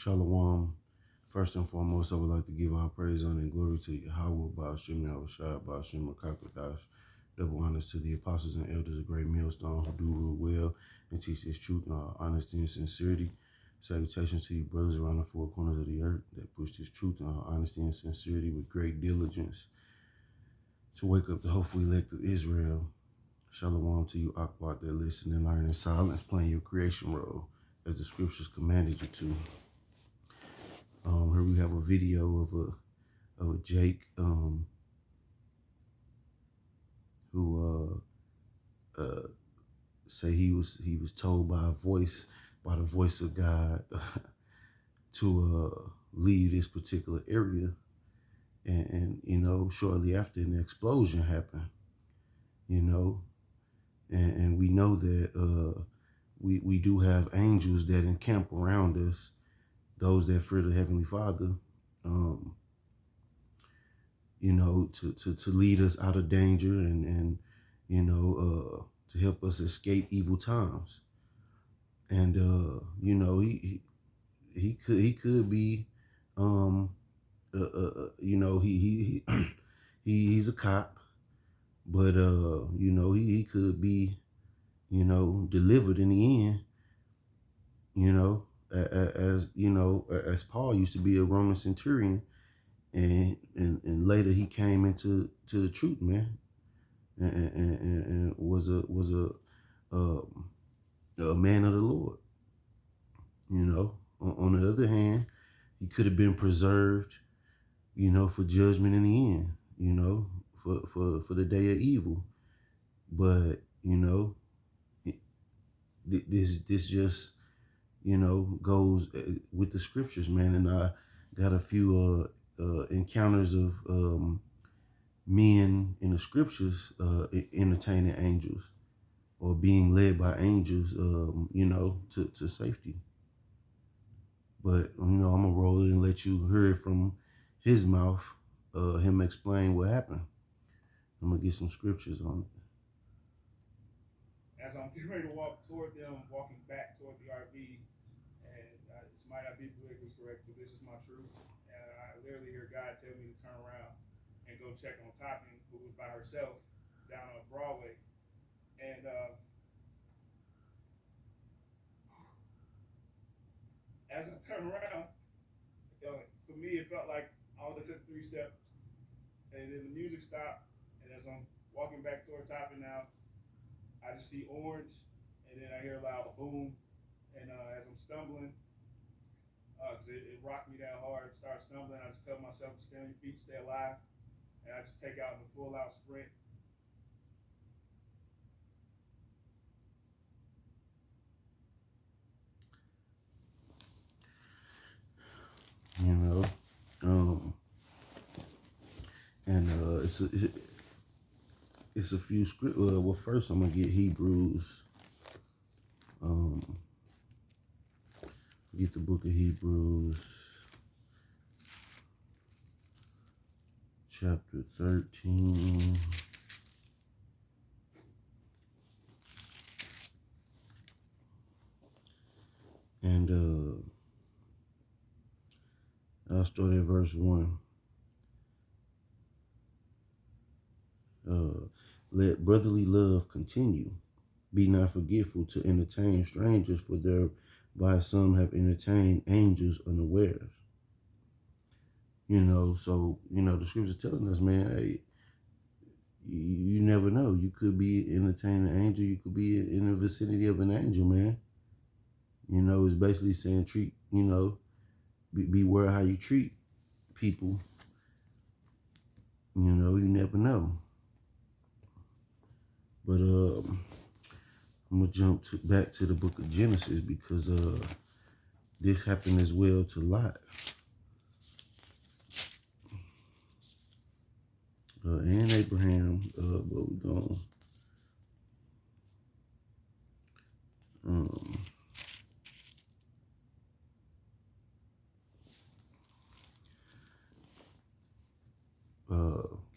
Shalom. First and foremost, I would like to give all praise, honor, and glory to Yahweh, Ba'ashim Yahushua, Ba'ashim Makakadash. Double honors to the apostles and elders of Great Millstone who do rule well and teach this truth in all honesty and sincerity. Salutations to you brothers around the four corners of the earth that push this truth in all honesty and sincerity with great diligence to wake up the hopeful elect of Israel. Shalom to you, Akwat, that listen and learn in silence, playing your creation role as the scriptures commanded you to. Here we have a video of a Jake who say he was told by the voice of God to leave this particular area, and you know, shortly after an explosion happened, you know, and we know that we do have angels that encamp around us, those that fear the Heavenly Father, you know, to lead us out of danger and you know, to help us escape evil times. And you know, he could be, you know, he's a cop, but you know, he could be, you know, delivered in the end, you know, as you know, as Paul used to be a Roman centurion, and later he came into the truth, man, and was a man of the Lord. You know, on the other hand, he could have been preserved, you know, for judgment in the end, you know, for the day of evil. But you know, this just, you know, goes with the scriptures, man. And I got a few encounters of men in the scriptures entertaining angels or being led by angels, you know, to safety. But, you know, I'm going to roll it and let you hear it from his mouth, him explain what happened. I'm going to get some scriptures on it. As I'm getting ready to walk toward them, walking back toward the RV, and this might not be politically correct, but this is my truth. And I literally hear God tell me to turn around and go check on Topping, who was by herself down on Broadway. And as I turn around, for me, it felt like I only took 3 steps, and then the music stopped. And as I'm walking back toward Topping now, I just see orange, and then I hear a loud boom. And as I'm stumbling, because it rocked me that hard, start stumbling, I just tell myself to stay on your feet, stay alive, and I just take out in a full out sprint. You know, and it's a few script. Well, first I'm gonna get Hebrews. Get the book of Hebrews, chapter 13. And I'll start at verse 1. Let brotherly love continue. Be not forgetful to entertain strangers, for thereby some have entertained angels unawares. You know, so, you know, the scripture's telling us, man, hey, you never know. You could be entertaining an angel. You could be in the vicinity of an angel, man. You know, it's basically saying treat, you know, beware how you treat people. You know, you never know. But I'm gonna jump back to the book of Genesis, because this happened as well to Lot. And Abraham, but we're going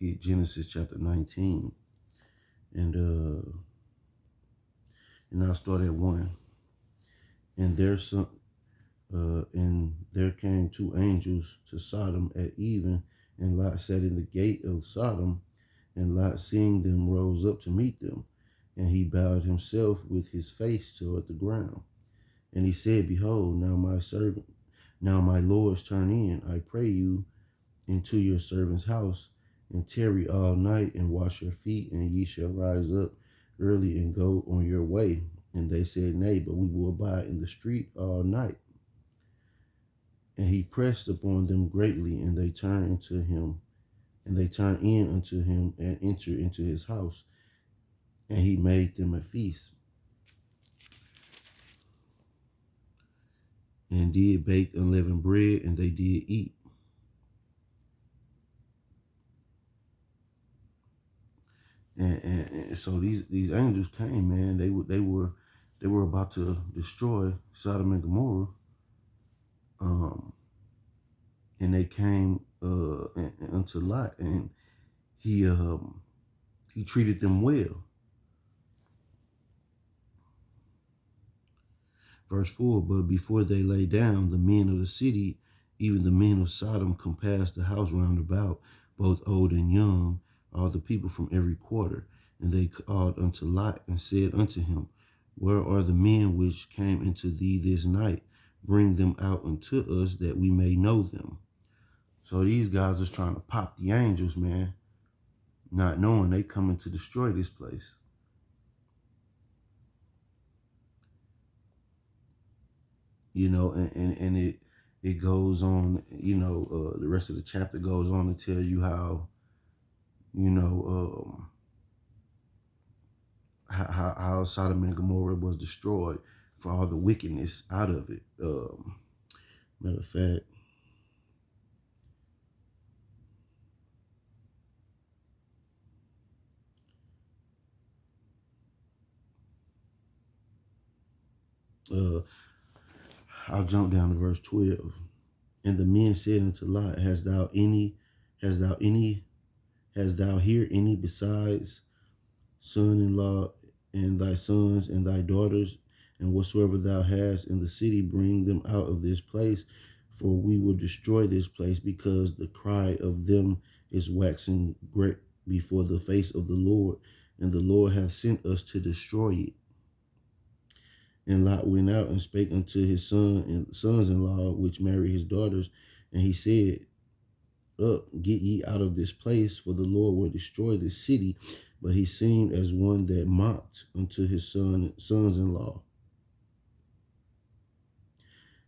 get Genesis chapter 19, and I'll start at 1. And their son, And there came two angels to Sodom at even, and Lot sat in the gate of Sodom. And Lot, seeing them, rose up to meet them. And he bowed himself with his face toward the ground. And he said, Behold, now my lords, turn in, I pray you, into your servant's house, and tarry all night, and wash your feet, and ye shall rise up early and go on your way. And they said, Nay, but we will abide in the street all night. And he pressed upon them greatly, and they turned in unto him, and entered into his house, and he made them a feast, and did bake unleavened bread, and they did eat. And so these angels came, man. They were about to destroy Sodom and Gomorrah, um, and they came unto Lot, and he treated them well. Verse 4, but before they lay down, the men of the city, even the men of Sodom, compassed the house round about, both old and young, all the people from every quarter. And they called unto Lot, and said unto him, Where are the men which came into thee this night? Bring them out unto us, that we may know them. So these guys is trying to pop the angels, man, not knowing they coming to destroy this place. And it goes on, the rest of the chapter goes on to tell you how, you know, how Sodom and Gomorrah was destroyed for all the wickedness out of it. Matter of fact, uh, I'll jump down to verse 12. And the men said unto Lot, hast thou here any besides son-in-law, and thy sons and thy daughters, and whatsoever thou hast in the city, bring them out of this place, for we will destroy this place, because the cry of them is waxing great before the face of the Lord, and the Lord hath sent us to destroy it. And Lot went out and spake unto his sons-in-law, which married his daughters, and he said, Up, get ye out of this place, for the Lord will destroy this city. But he seemed as one that mocked unto his sons-in-law.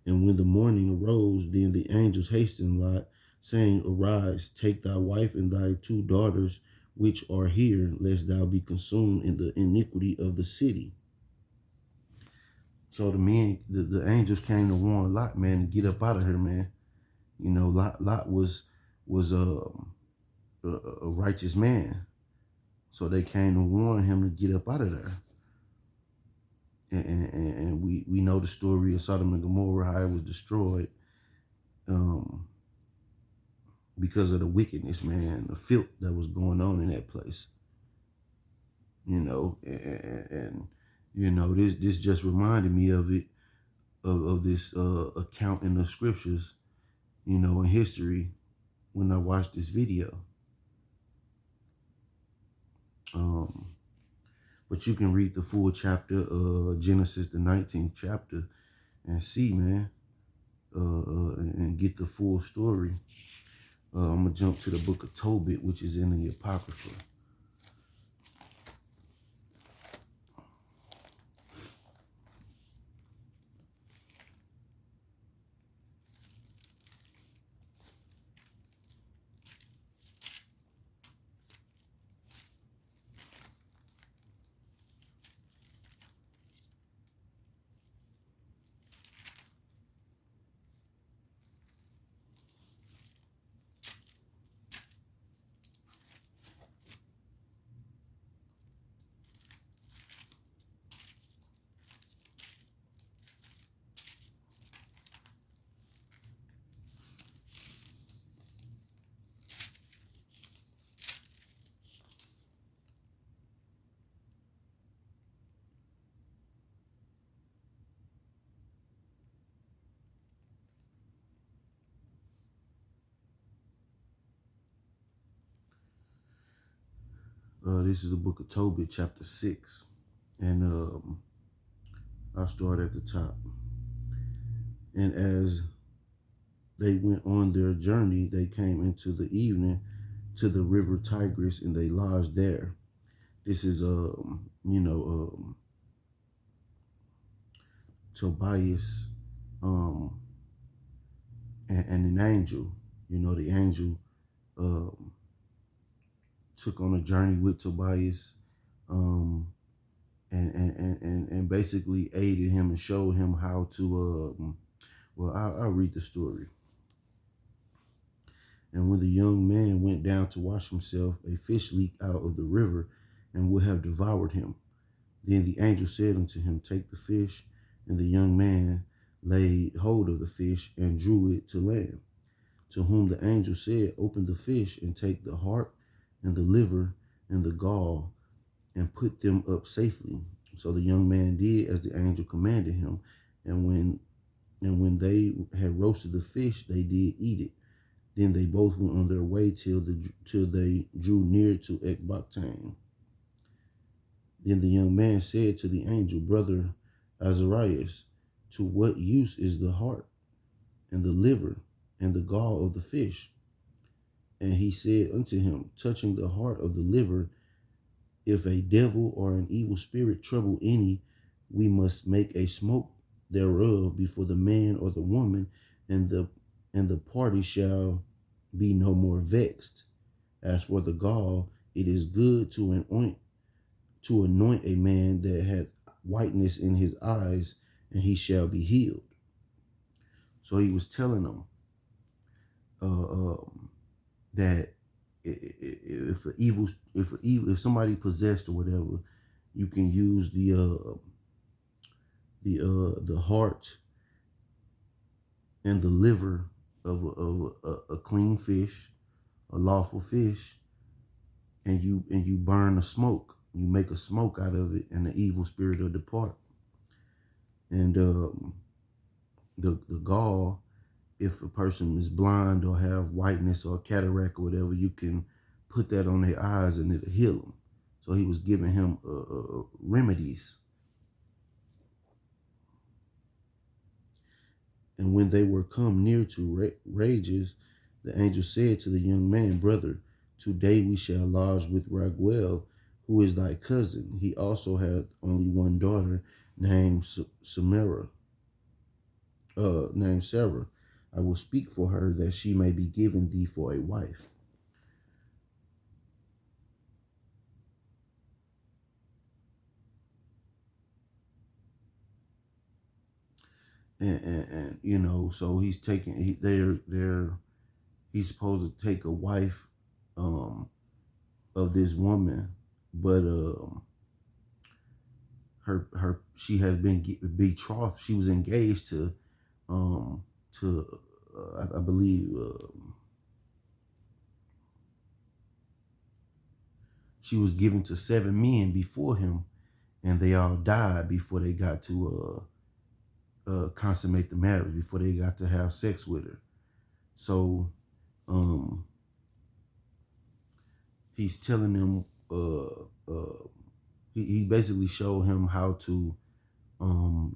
And when the morning arose, then the angels hastened Lot, saying, Arise, take thy wife and thy two daughters, which are here, lest thou be consumed in the iniquity of the city. So the angels came to warn Lot, man, to get up out of here, man. Lot was a righteous man. So they came to warn him to get up out of there. And we know the story of Sodom and Gomorrah, how it was destroyed because of the wickedness, man, the filth that was going on in that place. This just reminded me of it, of this account in the scriptures, in history, when I watched this video. But you can read the full chapter, Genesis, the 19th chapter, and see, man, and get the full story. I'm going to jump to the book of Tobit, which is in the Apocrypha. This is the book of Tobit, chapter 6. And I'll start at the top. And as they went on their journey, they came into the evening to the river Tigris, and they lodged there. This is, Tobias um, and an angel. The angel um, took on a journey with Tobias, um, and basically aided him and showed him how to. I'll read the story. And when the young man went down to wash himself, a fish leaped out of the river and would have devoured him. Then the angel said unto him, Take the fish. And the young man laid hold of the fish and drew it to land. To whom the angel said, Open the fish and take the heart and the liver and the gall and put them up safely. So the young man did as the angel commanded him. And when they had roasted the fish, they did eat it. Then they both went on their way till they drew near to Ecbatane. Then the young man said to the angel, Brother Azarias, to what use is the heart and the liver and the gall of the fish? And he said unto him, Touching the heart of the liver, if a devil or an evil spirit trouble any, we must make a smoke thereof before the man or the woman, and the party shall be no more vexed. As for the gall, it is good to anoint a man that hath whiteness in his eyes, and he shall be healed. So he was telling them that if somebody possessed or whatever, you can use the heart and the liver of a clean fish, a lawful fish, and you burn a smoke. You make a smoke out of it, and the evil spirit will depart. And the gall, if a person is blind or have whiteness or cataract or whatever, you can put that on their eyes and it'll heal them. So he was giving him remedies. And when they were come near to Rages, the angel said to the young man, Brother, today we shall lodge with Raguel, who is thy cousin. He also had only one daughter named named Sarah. I will speak for her that she may be given thee for a wife. And so he's taking he's supposed to take a wife of this woman, but she has been betrothed. She was engaged to I believe she was given to 7 men before him, and they all died before they got to consummate the marriage, before they got to have sex with her. So he's telling them he basically showed him how to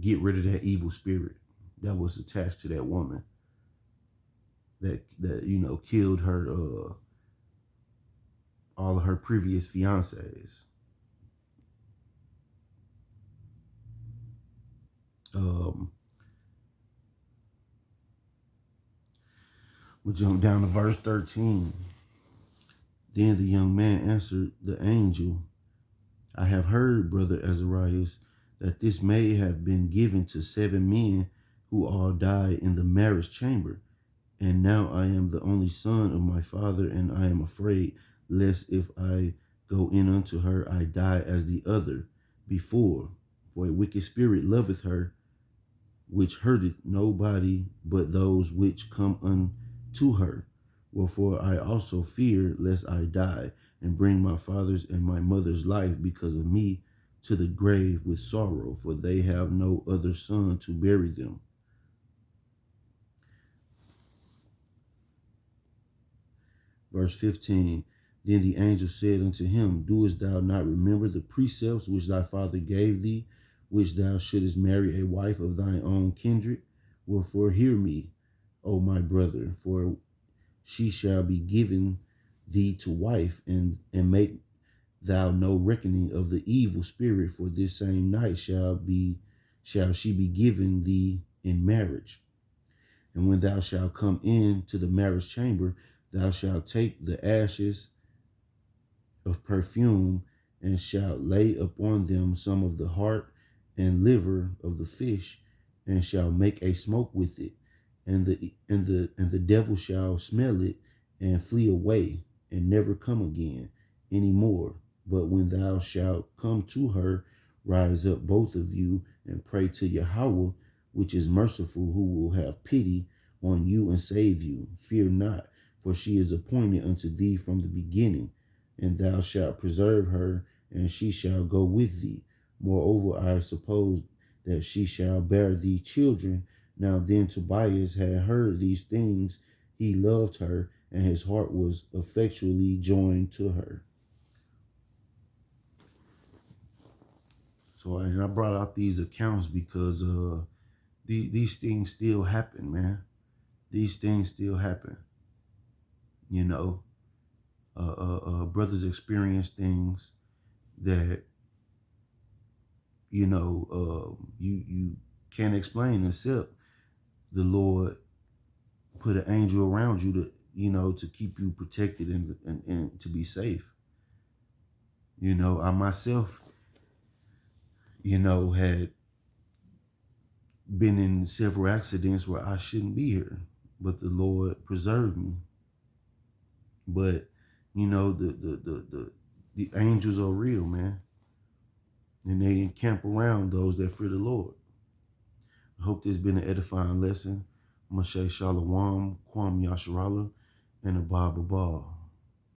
get rid of that evil spirit that was attached to that woman that killed her all of her previous fiancés. We'll jump down to verse 13. Then the young man answered the angel, I have heard, brother Azarias, that this maid hath been given to 7 men who all died in the marriage chamber. And now I am the only son of my father, and I am afraid lest if I go in unto her, I die as the other before. For a wicked spirit loveth her, which hurteth nobody but those which come unto her. Wherefore I also fear lest I die and bring my father's and my mother's life because of me to the grave with sorrow, for they have no other son to bury them. Verse 15, Then the angel said unto him, Doest thou not remember the precepts which thy father gave thee, which thou shouldest marry a wife of thine own kindred? Wherefore hear me, O my brother, for she shall be given thee to wife, and make thou no reckoning of the evil spirit, for this same night shall she be given thee in marriage. And when thou shalt come in to the marriage chamber, thou shalt take the ashes of perfume, and shalt lay upon them some of the heart and liver of the fish, and shall make a smoke with it, and the devil shall smell it, and flee away, and never come again any more. But when thou shalt come to her, rise up both of you, and pray to Yahweh, which is merciful, who will have pity on you and save you. Fear not, for she is appointed unto thee from the beginning, and thou shalt preserve her, and she shall go with thee. Moreover, I suppose that she shall bear thee children. Now then Tobias had heard these things. He loved her, and his heart was effectually joined to her. So, and I brought out these accounts because these things still happen, man. These things still happen. You know, brothers experience things that you can't explain, except the Lord put an angel around you to to keep you protected and to be safe. I myself had been in several accidents where I shouldn't be here, but the Lord preserved me. But the angels are real, man, and they encamp around those that fear the Lord. I hope this has been an edifying lesson. Mashay Shalom, Kwam Yasharala, and Abba Baba.